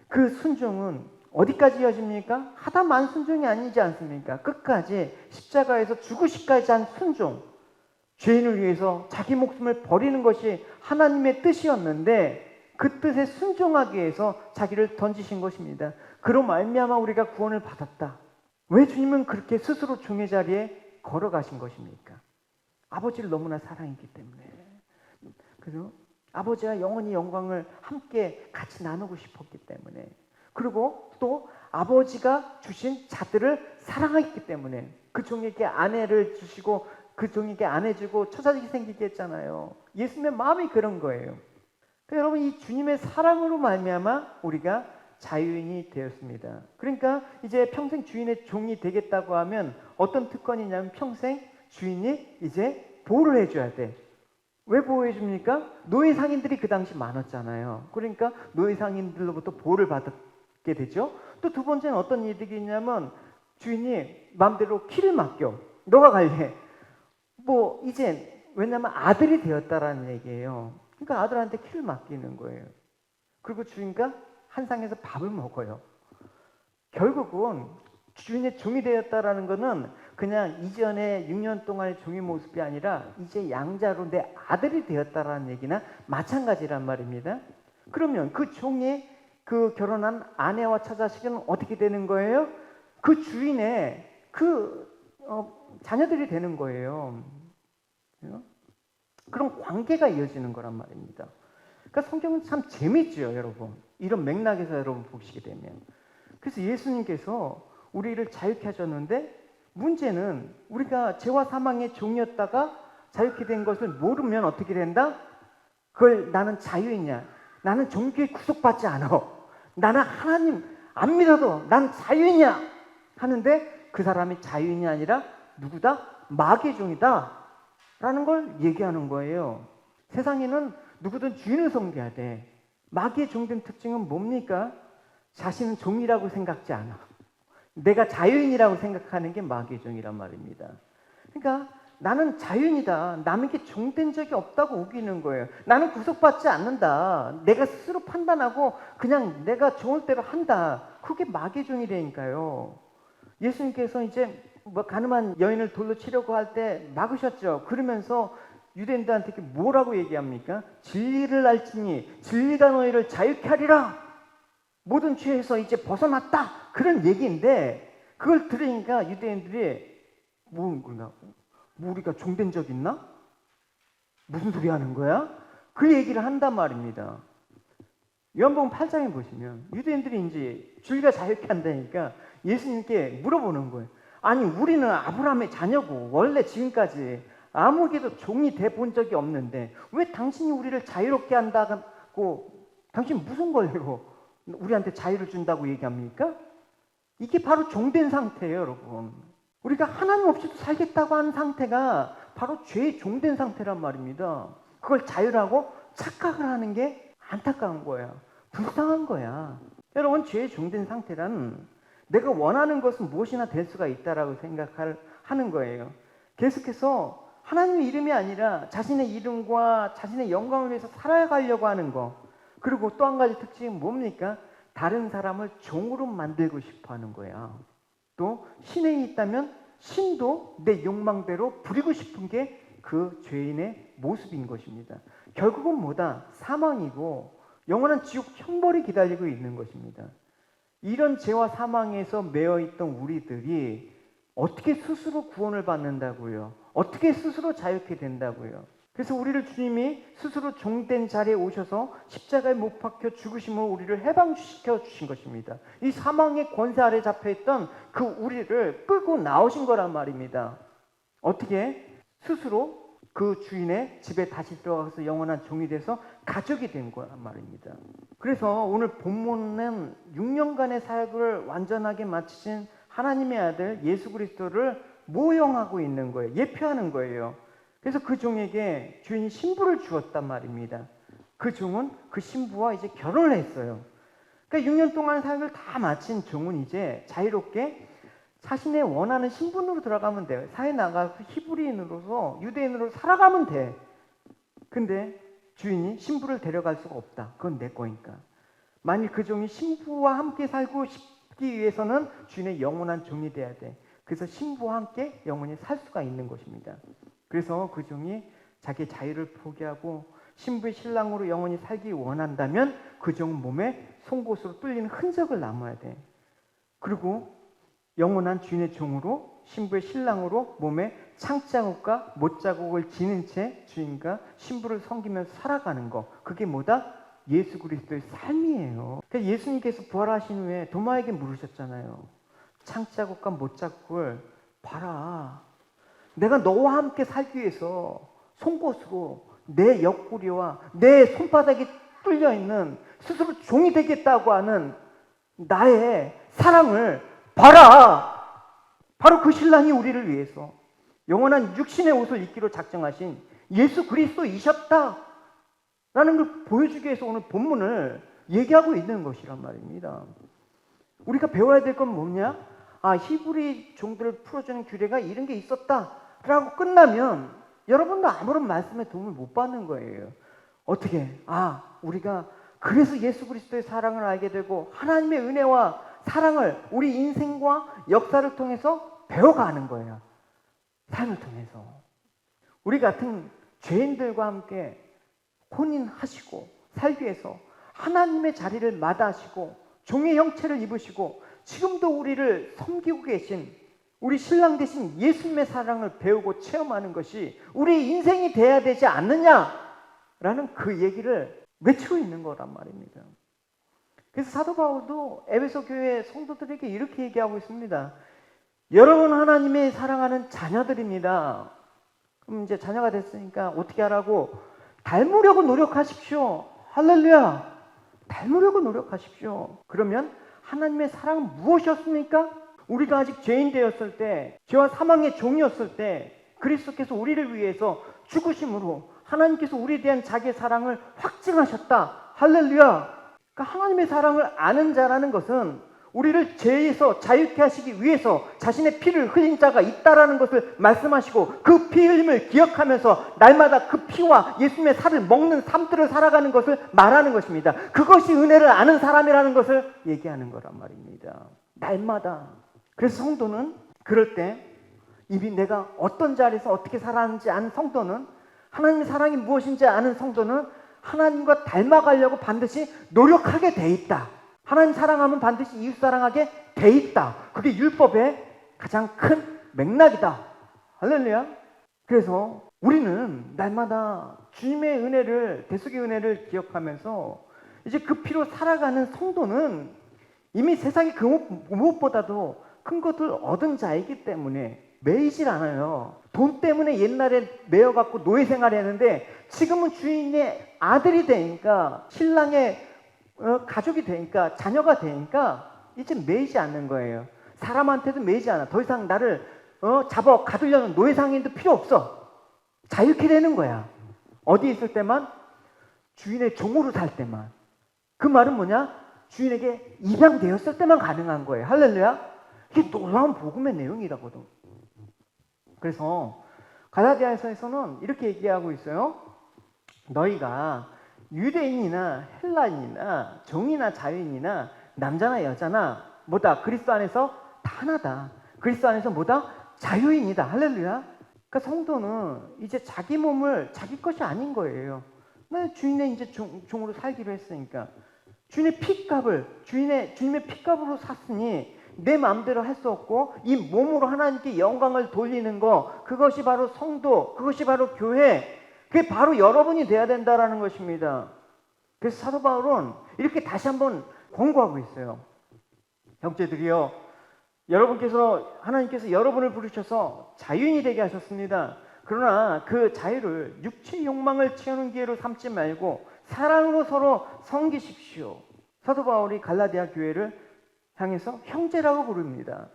그 순종은 어디까지 이어집니까? 하다만 순종이 아니지 않습니까? 끝까지 십자가에서 죽으시까지 한 순종, 죄인을 위해서 자기 목숨을 버리는 것이 하나님의 뜻이었는데 그 뜻에 순종하기 위해서 자기를 던지신 것입니다. 그로 말미암아 우리가 구원을 받았다. 왜 주님은 그렇게 스스로 종의 자리에 걸어가신 것입니까? 아버지를 너무나 사랑했기 때문에. 그래서 아버지와 영원히 영광을 함께 같이 나누고 싶었기 때문에, 그리고 또 아버지가 주신 자들을 사랑했기 때문에 그 종에게 아내를 주시고 그 종에게 아내 주고 처자식이 생기게 했잖아요. 예수님의 마음이 그런 거예요. 그러니까 여러분, 이 주님의 사랑으로 말미암아 우리가 자유인이 되었습니다. 그러니까 이제 평생 주인의 종이 되겠다고 하면 어떤 특권이냐면 평생 주인이 이제 보호를 해줘야 돼. 왜 보호해 줍니까? 노예 상인들이 그 당시 많았잖아요. 그러니까 노예 상인들로부터 보호를 받게 되죠. 또 두 번째는 어떤 이득이 있냐면 주인이 마음대로 키를 맡겨. 너가 갈래. 뭐 이제 왜냐면 아들이 되었다라는 얘기예요. 그러니까 아들한테 키를 맡기는 거예요. 그리고 주인과 한 상에서 밥을 먹어요. 결국은 주인의 종이 되었다라는 것은 그냥 이전에 6년 동안의 종의 모습이 아니라 이제 양자로 내 아들이 되었다라는 얘기나 마찬가지란 말입니다. 그러면 그 종의 그 결혼한 아내와 처자식은 어떻게 되는 거예요? 그 주인의 자녀들이 되는 거예요. 그런 관계가 이어지는 거란 말입니다. 그러니까 성경은 참 재밌죠, 여러분. 이런 맥락에서 여러분 보시게 되면. 그래서 예수님께서 우리를 자유케 하셨는데, 문제는 우리가 죄와 사망의 종이었다가 자유케 된 것을 모르면 어떻게 된다? 그걸 나는 자유이냐? 나는 종교에 구속받지 않아. 나는 하나님 안 믿어도 난 자유이냐? 하는데 그 사람이 자유인이 아니라 누구다? 마귀의 종이다 라는 걸 얘기하는 거예요. 세상에는 누구든 주인을 섬겨야 돼. 마귀의 종된 특징은 뭡니까? 자신은 종이라고 생각지 않아. 내가 자유인이라고 생각하는 게 마귀의 종이란 말입니다. 그러니까 나는 자유인이다. 남에게 종된 적이 없다고 우기는 거예요. 나는 구속받지 않는다. 내가 스스로 판단하고 그냥 내가 좋을 대로 한다. 그게 마귀의 종이라니까요. 예수님께서 이제 뭐 가늠한 여인을 돌로 치려고 할 때 막으셨죠. 그러면서 유대인들한테 뭐라고 얘기합니까? 진리를 알지니 진리가 너희를 자유케 하리라. 모든 죄에서 이제 벗어났다. 그런 얘기인데 그걸 들으니까 유대인들이 뭐 우리가 종된 적 있나? 무슨 소리 하는 거야? 그 얘기를 한단 말입니다. 요한복음 8장에 보시면 유대인들이 이제 주의가 자유케 한다니까 예수님께 물어보는 거예요. 아니 우리는 아브라함의 자녀고 원래 지금까지 아무에게도 종이 돼 본 적이 없는데 왜 당신이 우리를 자유롭게 한다고 당신 무슨 권리로 우리한테 자유를 준다고 얘기합니까? 이게 바로 종된 상태예요, 여러분. 우리가 하나님 없이도 살겠다고 하는 상태가 바로 죄의 종된 상태란 말입니다. 그걸 자유라고 착각을 하는 게 안타까운 거야. 불쌍한 거야. 여러분, 죄의 종된 상태란 내가 원하는 것은 무엇이나 될 수가 있다라고 생각하는 거예요. 계속해서 하나님의 이름이 아니라 자신의 이름과 자신의 영광을 위해서 살아가려고 하는 거. 그리고 또 한 가지 특징이 뭡니까? 다른 사람을 종으로 만들고 싶어 하는 거야. 또 신에 있다면 신도 내 욕망대로 부리고 싶은 게 그 죄인의 모습인 것입니다. 결국은 뭐다? 사망이고 영원한 지옥 형벌이 기다리고 있는 것입니다. 이런 죄와 사망에서 매여 있던 우리들이 어떻게 스스로 구원을 받는다고요? 어떻게 스스로 자유케 된다고요? 그래서 우리를 주님이 스스로 종된 자리에 오셔서 십자가에 못 박혀 죽으심으로 우리를 해방시켜 주신 것입니다. 이 사망의 권세 아래 잡혀있던 그 우리를 끌고 나오신 거란 말입니다. 어떻게? 스스로 그 주인의 집에 다시 들어가서 영원한 종이 돼서 가족이 된 거란 말입니다. 그래서 오늘 본문은 6년간의 사역을 완전하게 마치신 하나님의 아들 예수 그리스도를 모형하고 있는 거예요. 예표하는 거예요. 그래서 그 종에게 주인이 신부를 주었단 말입니다. 그 종은 그 신부와 이제 결혼을 했어요. 그러니까 6년 동안 사역을 다 마친 종은 이제 자유롭게 자신의 원하는 신분으로 들어가면 돼요. 사회 나가서 히브리인으로서 유대인으로 살아가면 돼. 근데 주인이 신부를 데려갈 수가 없다. 그건 내 거니까. 만일 그 종이 신부와 함께 살고 싶기 위해서는 주인의 영원한 종이 돼야 돼. 그래서 신부와 함께 영원히 살 수가 있는 것입니다. 그래서 그 종이 자기의 자유를 포기하고 신부의 신랑으로 영원히 살기 원한다면 그 종은 몸에 송곳으로 뚫리는 흔적을 남아야 돼. 그리고 영원한 주인의 종으로 신부의 신랑으로 몸에 창자국과 못자국을 지닌 채 주인과 신부를 섬기면서 살아가는 거, 그게 뭐다? 예수 그리스도의 삶이에요. 그러니까 예수님께서 부활하신 후에 도마에게 물으셨잖아요. 창자국과 못자국을 봐라. 내가 너와 함께 살기 위해서 송곳으로 내 옆구리와 내 손바닥이 뚫려 있는 스스로 종이 되겠다고 하는 나의 사랑을 봐라. 바로 그 신랑이 우리를 위해서 영원한 육신의 옷을 입기로 작정하신 예수 그리스도이셨다 라는 걸 보여주기 위해서 오늘 본문을 얘기하고 있는 것이란 말입니다. 우리가 배워야 될 건 뭐냐? 히브리 종들을 풀어주는 규례가 이런 게 있었다 라고 끝나면 여러분도 아무런 말씀에 도움을 못 받는 거예요. 어떻게? 우리가 그래서 예수 그리스도의 사랑을 알게 되고 하나님의 은혜와 사랑을 우리 인생과 역사를 통해서 배워가는 거예요. 삶을 통해서. 우리 같은 죄인들과 함께 혼인하시고 살기 위해서 하나님의 자리를 마다하시고 종의 형체를 입으시고 지금도 우리를 섬기고 계신 우리 신랑 되신 예수님의 사랑을 배우고 체험하는 것이 우리 인생이 돼야 되지 않느냐라는 그 얘기를 외치고 있는 거란 말입니다. 그래서 사도 바울도 에베소 교회 성도들에게 이렇게 얘기하고 있습니다. 여러분 하나님의 사랑하는 자녀들입니다. 그럼 이제 자녀가 됐으니까 어떻게 하라고? 닮으려고 노력하십시오. 할렐루야. 닮으려고 노력하십시오. 그러면 하나님의 사랑은 무엇이었습니까? 우리가 아직 죄인 되었을 때, 죄와 사망의 종이었을 때 그리스도께서 우리를 위해서 죽으심으로 하나님께서 우리에 대한 자기의 사랑을 확증하셨다. 할렐루야. 그러니까 하나님의 사랑을 아는 자라는 것은 우리를 죄에서 자유케 하시기 위해서 자신의 피를 흘린 자가 있다라는 것을 말씀하시고 그 피 흘림을 기억하면서 날마다 그 피와 예수님의 살을 먹는 삶들을 살아가는 것을 말하는 것입니다. 그것이 은혜를 아는 사람이라는 것을 얘기하는 거란 말입니다. 날마다. 그래서 성도는 그럴 때 이미 내가 어떤 자리에서 어떻게 살았는지 아는 성도는, 하나님의 사랑이 무엇인지 아는 성도는 하나님과 닮아가려고 반드시 노력하게 돼 있다. 하나님 사랑하면 반드시 이웃 사랑하게 돼 있다. 그게 율법의 가장 큰 맥락이다. 할렐루야. 그래서 우리는 날마다 주님의 은혜를, 대속의 은혜를 기억하면서 이제 그 피로 살아가는 성도는 이미 세상에 그 무엇보다도 큰 것을 얻은 자이기 때문에 매이질 않아요. 돈 때문에 옛날에 매여갖고 노예 생활을 했는데 지금은 주인의 아들이 되니까, 신랑의 가족이 되니까, 자녀가 되니까 이제 매이지 않는 거예요. 사람한테도 매이지 않아. 더 이상 나를 잡아 가두려는 노예상인도 필요 없어. 자유케 되는 거야. 어디 있을 때만? 주인의 종으로 살 때만. 그 말은 뭐냐? 주인에게 입양되었을 때만 가능한 거예요. 할렐루야. 이게 놀라운 복음의 내용이라거든. 그래서 갈라디아서에서는 이렇게 얘기하고 있어요. 너희가 유대인이나 헬라인이나 종이나 자유인이나 남자나 여자나 뭐다? 그리스도 안에서 다 하나다. 그리스도 안에서 뭐다? 자유인이다. 할렐루야. 그러니까 성도는 이제 자기 몸을 자기 것이 아닌 거예요. 나 주인의 이제 종으로 살기로 했으니까. 주인의 핏값을 주님의 핏값으로 샀으니 내 마음대로 할 수 없고 이 몸으로 하나님께 영광을 돌리는 거, 그것이 바로 성도, 그것이 바로 교회, 그게 바로 여러분이 돼야 된다라는 것입니다. 그래서 사도 바울은 이렇게 다시 한번 권고하고 있어요. 형제들이여, 하나님께서 여러분을 부르셔서 자유인이 되게 하셨습니다. 그러나 그 자유를 육체 욕망을 채우는 기회로 삼지 말고 사랑으로 서로 섬기십시오. 사도 바울이 갈라디아 교회를 향해서 형제라고 부릅니다.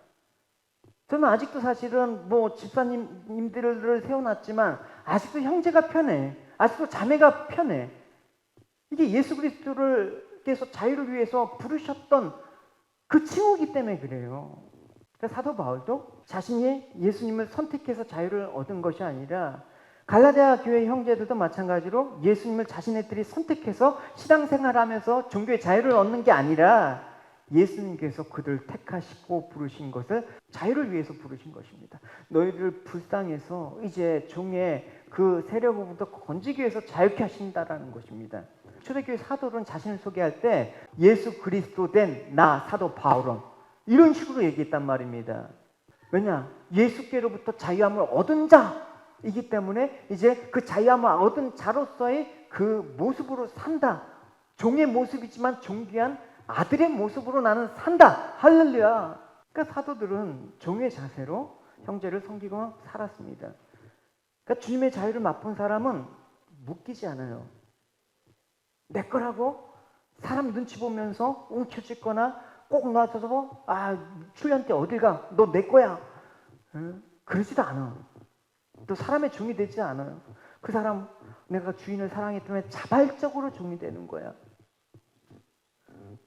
저는 아직도 사실은 집사님들을 세워놨지만 아직도 형제가 편해. 아직도 자매가 편해. 이게 예수 그리스도께서 자유를 위해서 부르셨던 그 칭호기 때문에 그래요. 그러니까 사도 바울도 자신이 예수님을 선택해서 자유를 얻은 것이 아니라 갈라디아 교회 형제들도 마찬가지로 예수님을 자신네들이 선택해서 신앙생활하면서 종교의 자유를 얻는 게 아니라 예수님께서 그들을 택하시고 부르신 것을 자유를 위해서 부르신 것입니다. 너희를 불쌍해서 이제 종의 그 세력으로부터 건지기 위해서 자유케 하신다라는 것입니다. 초대교회 사도는 자신을 소개할 때 예수 그리스도 된 나 사도 바울은, 이런 식으로 얘기했단 말입니다. 왜냐? 예수께로부터 자유함을 얻은 자이기 때문에 이제 그 자유함을 얻은 자로서의 그 모습으로 산다. 종의 모습이지만 존귀한 아들의 모습으로 나는 산다. 할렐루야. 그러니까 사도들은 종의 자세로 형제를 섬기고 살았습니다. 그러니까 주님의 자유를 맛본 사람은 묶이지 않아요. 내 거라고 사람 눈치 보면서 움켜쥐거나 꼭 놔둬서 출연 때 어딜 가? 너 내 거야. 그러지도 않아. 또 사람의 종이 되지 않아요. 그 사람 내가 주인을 사랑했기 때문에 자발적으로 종이 되는 거야.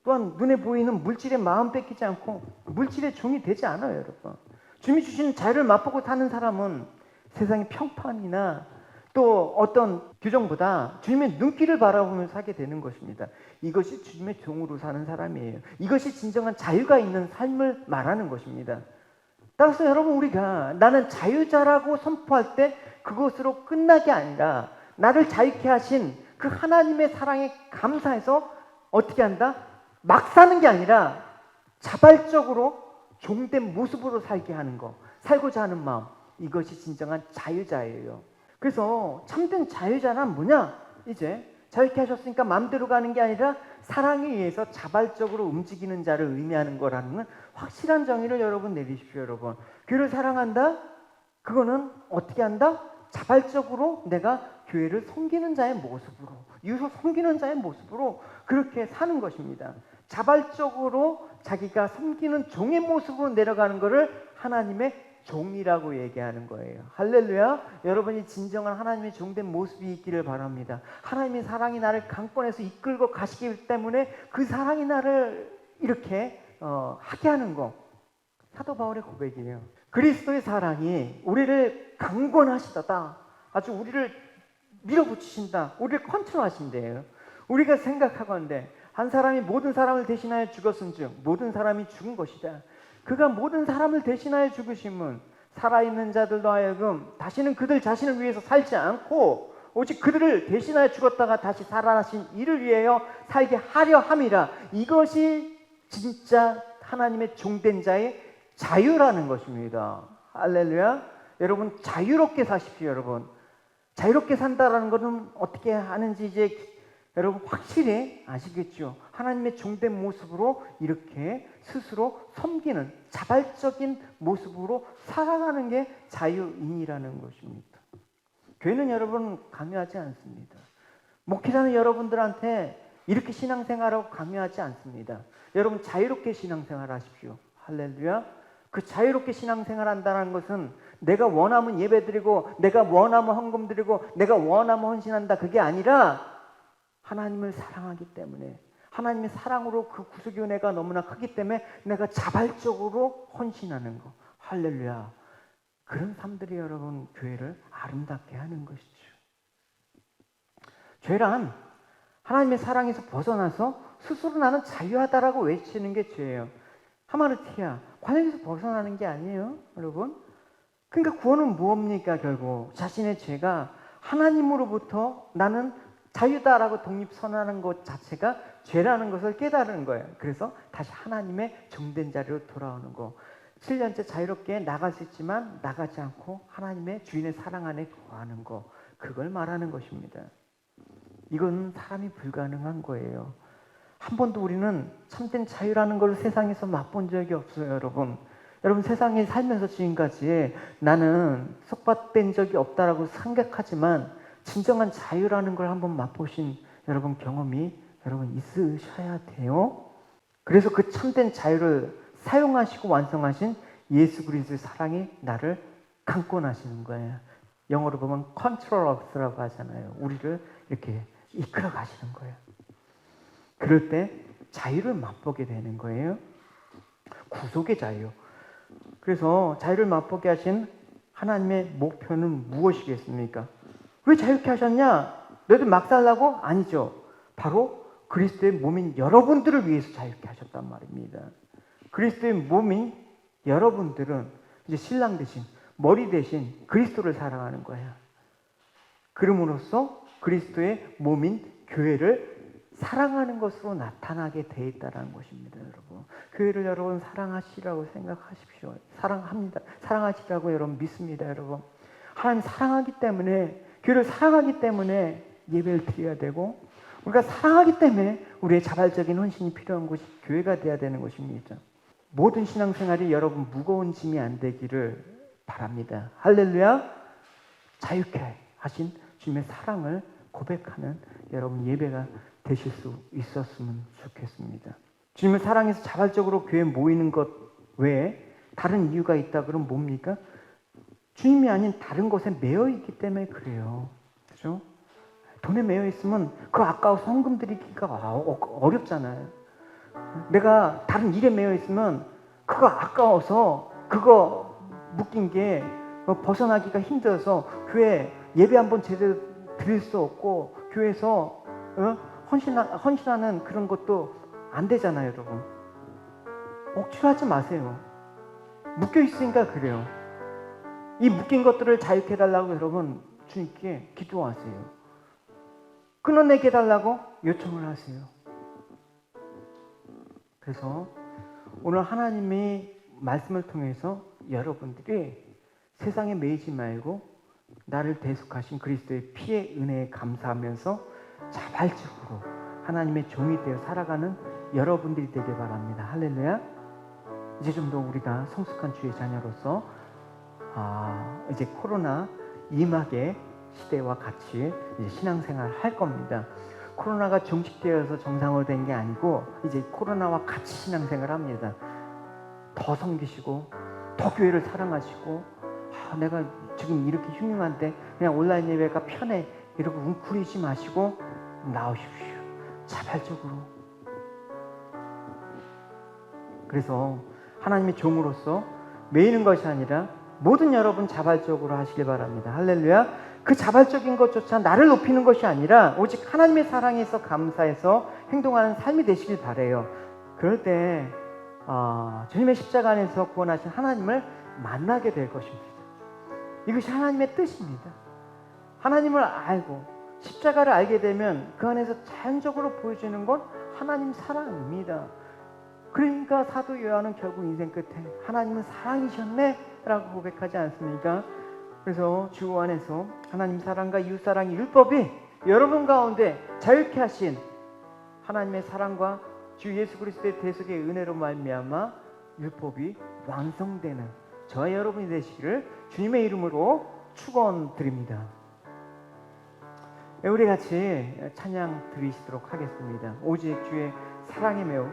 또한 눈에 보이는 물질의 마음 뺏기지 않고 물질의 종이 되지 않아요, 여러분. 주님이 주시는 자유를 맛보고 사는 사람은 세상의 평판이나 또 어떤 규정보다 주님의 눈길을 바라보며 살게 되는 것입니다. 이것이 주님의 종으로 사는 사람이에요. 이것이 진정한 자유가 있는 삶을 말하는 것입니다. 따라서 여러분, 우리가 나는 자유자라고 선포할 때 그것으로 끝나게 아니라 나를 자유케 하신 그 하나님의 사랑에 감사해서 어떻게 한다? 막 사는 게 아니라 자발적으로 종된 모습으로 살게 하는 거, 살고자 하는 마음, 이것이 진정한 자유자예요. 그래서 참된 자유자란 뭐냐? 이제 자유케 하셨으니까 마음대로 가는 게 아니라 사랑에 의해서 자발적으로 움직이는 자를 의미하는 거라는 확실한 정의를 여러분 내리십시오. 여러분, 교회를 사랑한다? 그거는 어떻게 한다? 자발적으로 내가 교회를 섬기는 자의 모습으로, 이웃을 섬기는 자의 모습으로 그렇게 사는 것입니다. 자발적으로 자기가 섬기는 종의 모습으로 내려가는 것을 하나님의 종이라고 얘기하는 거예요. 할렐루야. 여러분이 진정한 하나님의 종된 모습이 있기를 바랍니다. 하나님의 사랑이 나를 강권해서 이끌고 가시기 때문에 그 사랑이 나를 이렇게 하게 하는 거, 사도 바울의 고백이에요. 그리스도의 사랑이 우리를 강권하시다, 아주 우리를 밀어붙이신다, 우리를 컨트롤하신대요. 우리가 생각하건대 한 사람이 모든 사람을 대신하여 죽었은즉 모든 사람이 죽은 것이다. 그가 모든 사람을 대신하여 죽으심은 살아있는 자들도 하여금 다시는 그들 자신을 위해서 살지 않고 오직 그들을 대신하여 죽었다가 다시 살아나신 이를 위하여 살게 하려 함이라. 이것이 진짜 하나님의 종된 자의 자유라는 것입니다. 할렐루야. 여러분, 자유롭게 사십시오. 여러분, 자유롭게 산다라는 것은 어떻게 하는지 이제 여러분 확실히 아시겠죠? 하나님의 종된 모습으로 이렇게 스스로 섬기는 자발적인 모습으로 살아가는 게 자유인이라는 것입니다. 교회는 여러분 강요하지 않습니다. 목회자는 여러분들한테 이렇게 신앙생활하고 강요하지 않습니다. 여러분 자유롭게 신앙생활 하십시오. 할렐루야. 그 자유롭게 신앙생활 한다는 것은 내가 원하면 예배드리고 내가 원하면 헌금 드리고 내가 원하면 헌신한다, 그게 아니라 하나님을 사랑하기 때문에, 하나님의 사랑으로 그 구속의 은혜가 너무나 크기 때문에 내가 자발적으로 헌신하는 거. 할렐루야. 그런 사람들이 여러분 교회를 아름답게 하는 것이죠. 죄란 하나님의 사랑에서 벗어나서 스스로 나는 자유하다라고 외치는 게 죄예요. 하마르티아, 관행에서 벗어나는 게 아니에요, 여러분. 그러니까 구원은 무엇입니까? 결국 자신의 죄가 하나님으로부터 나는 자유다라고 독립선언하는 것 자체가 죄라는 것을 깨달은 거예요. 그래서 다시 하나님의 종된 자리로 돌아오는 거. 7년째 자유롭게 나갈 수 있지만 나가지 않고 하나님의 주인의 사랑 안에 거하는 거, 그걸 말하는 것입니다. 이건 사람이 불가능한 거예요. 한 번도 우리는 참된 자유라는 걸 세상에서 맛본 적이 없어요, 여러분. 여러분, 세상에 살면서 지금까지 나는 속박된 적이 없다라고 생각하지만 진정한 자유라는 걸 한번 맛보신 여러분 경험이 여러분 있으셔야 돼요. 그래서 그 참된 자유를 사용하시고 완성하신 예수 그리스도의 사랑이 나를 강권하시는 거예요. 영어로 보면 control us라고 하잖아요. 우리를 이렇게 이끌어 가시는 거예요. 그럴 때 자유를 맛보게 되는 거예요. 구속의 자유. 그래서 자유를 맛보게 하신 하나님의 목표는 무엇이겠습니까? 왜 자유케 하셨냐? 너희들 막 살라고? 아니죠. 바로 그리스도의 몸인 여러분들을 위해서 자유케 하셨단 말입니다. 그리스도의 몸인 여러분들은 이제 신랑 대신, 머리 대신 그리스도를 사랑하는 거예요. 그럼으로써 그리스도의 몸인 교회를 사랑하는 것으로 나타나게 돼 있다는 것입니다, 여러분. 교회를 여러분 사랑하시라고 생각하십시오. 사랑하시라고 여러분 믿습니다, 여러분. 하나님 사랑하기 때문에, 교회를 사랑하기 때문에 예배를 드려야 되고, 우리가 사랑하기 때문에 우리의 자발적인 헌신이 필요한 곳이 교회가 돼야 되는 것입니다. 모든 신앙생활이 여러분 무거운 짐이 안 되기를 바랍니다. 할렐루야. 자유케 하신 주님의 사랑을 고백하는 여러분 예배가 되실 수 있었으면 좋겠습니다. 주님을 사랑해서 자발적으로 교회에 모이는 것 외에 다른 이유가 있다 그러면 뭡니까? 주님이 아닌 다른 것에 매여 있기 때문에 그래요. 그죠? 돈에 매여 있으면 그 아까워 헌금 드리기가 어렵잖아요. 내가 다른 일에 매여 있으면 그거 아까워서 그거 묶인 게 벗어나기가 힘들어서 교회 예배 한번 제대로 드릴 수 없고 교회에서 헌신하는 그런 것도 안 되잖아요, 여러분. 억지로 하지 마세요. 묶여 있으니까 그래요. 이 묶인 것들을 자유케 해달라고 여러분 주님께 기도하세요. 끊어내게 해달라고 요청을 하세요. 그래서 오늘 하나님의 말씀을 통해서 여러분들이 세상에 매이지 말고 나를 대속하신 그리스도의 피의 은혜에 감사하면서 자발적으로 하나님의 종이 되어 살아가는 여러분들이 되길 바랍니다. 할렐루야. 이제 좀 더 우리가 성숙한 주의 자녀로서 이제 코로나 임하게 시대와 같이 이제 신앙생활 할 겁니다. 코로나가 종식되어서 정상화로 된 게 아니고 이제 코로나와 같이 신앙생활 합니다. 더 섬기시고 더 교회를 사랑하시고 내가 지금 이렇게 흉흉한데 그냥 온라인 예배가 편해 이러고 웅크리지 마시고 나오십시오. 자발적으로. 그래서 하나님의 종으로서 매이는 것이 아니라 모든 여러분 자발적으로 하시길 바랍니다. 할렐루야. 그 자발적인 것조차 나를 높이는 것이 아니라 오직 하나님의 사랑에서 감사해서 행동하는 삶이 되시길 바라요. 그럴 때 주님의 십자가 안에서 구원하신 하나님을 만나게 될 것입니다. 이것이 하나님의 뜻입니다. 하나님을 알고 십자가를 알게 되면 그 안에서 자연적으로 보여지는 건 하나님 사랑입니다. 그러니까 사도 요한은 결국 인생 끝에 하나님은 사랑이셨네 라고 고백하지 않습니까? 그래서 주 안에서 하나님 사랑과 이웃 사랑의 율법이 여러분 가운데 자유케 하신 하나님의 사랑과 주 예수 그리스도의 대속의 은혜로 말미암아 율법이 완성되는 저와 여러분이 되시기를 주님의 이름으로 축원드립니다. 우리 같이 찬양 드리시도록 하겠습니다. 오직 주의 사랑에 매우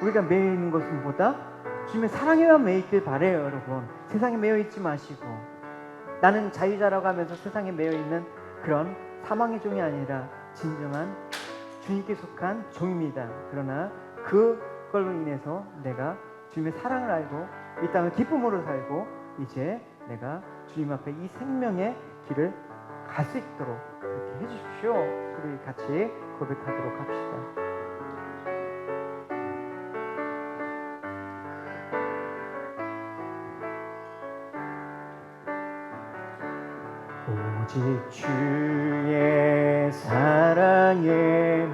우리가 매여 있는 것은 보다 주님의 사랑에만 매여 있길 바라요, 여러분. 세상에 매여 있지 마시고 나는 자유자라고 하면서 세상에 매여 있는 그런 사망의 종이 아니라 진정한 주님께 속한 종입니다. 그러나 그걸로 인해서 내가 주님의 사랑을 알고 이 땅을 기쁨으로 살고 이제 내가 주님 앞에 이 생명의 길을 갈 수 있도록 이렇게 해주십시오. 우리 같이 고백하도록 합시다. 오직 주의 사랑에